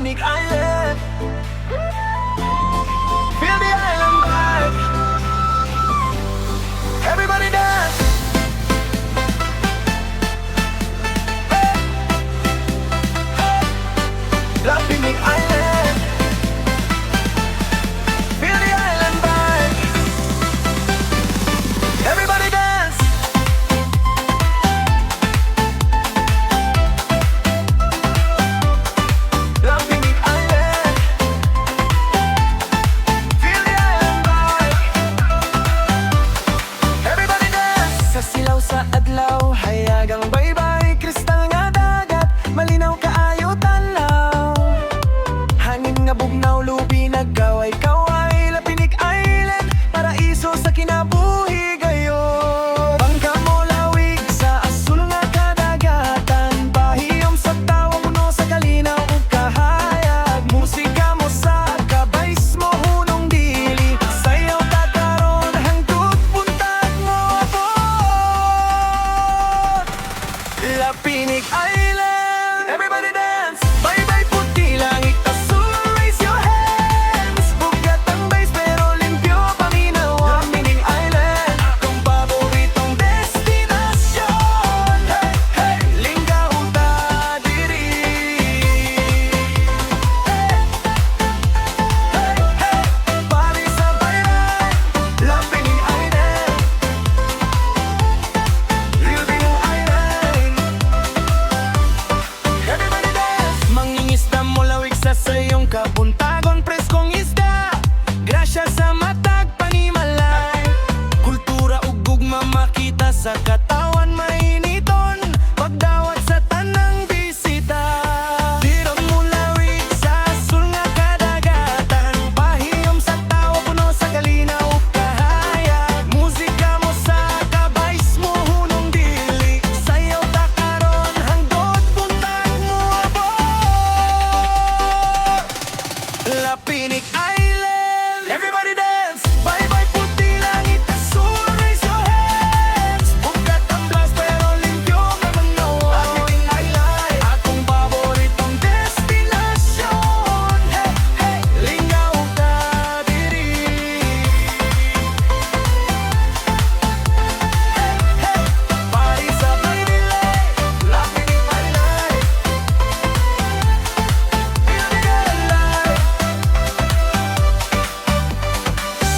Lapinig Island. Feel the island vibe. Everybody dance. Hey. Hey. Lapinig Island. Feel the island vibe. Everybody dance. Lapinig Island. Feel the island vibe. Everybody dance. Sa silaw sa adlaw, hayagang baybay, kristal nga dagat, malinaw kaayo tanaw. Hangin nga bugnaw, lubi nagkaway-kaway, Lapinig Island, paraiso sa kinabuhi gayon. Bangka mo lawig sa asul nga kadagatan, pahiyom sa tawa muno sa kalinaw ug kahayag. Musika mo sa kabays mo hunong dili, sayaw ta karon hangtod buntag mo abot. Lapinig Island, everybody dance. Bye-bye puti langit asul, raise your hands. Bugat ang bass pero limpyo paminawa. Lapinig Island, akong paboritong destinasyon. Hey, hey, linggaw ta diri. Hey, hey, hey, pari sa bayran. Lapinig Island, Lapinig Island. Everybody dance. Mangingisda mo lawig sa sayong kabuntagon, preskong isda, grasya sa matag panimalay. Kultura ug gugma makita sa katawan mainiton, pagdawat sa tanang bisita. Dirot mo lawig sa asul nga kadagatan, pahiyom sa tawa puno sa kalinaw ug kahayag. Musika mo sa kabays mo hunong dili, sayaw ta karon hangtod buntag mo abot. Lapinig Island, everybody dance. Bye-bye puti langit asul, raise your hands. Bugat ang blast pero limpyo nga manawa. Lapinig Island, akong paboritong destinasyon. Hey, hey, linggaw ta diri. Hey, hey, pari sa Maynila, Lapinig Island. Feel the island.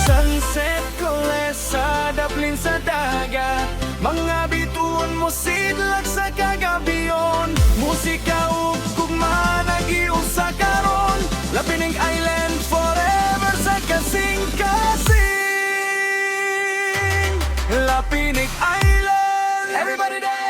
Sunset kule sa daplin sa dagat, mga bituon mo sidlak sa kagabiyon. Musika ug gugma nagiusa karon, Lapinig Island forever sa kasing-kasing. Lapinig Island, everybody dance.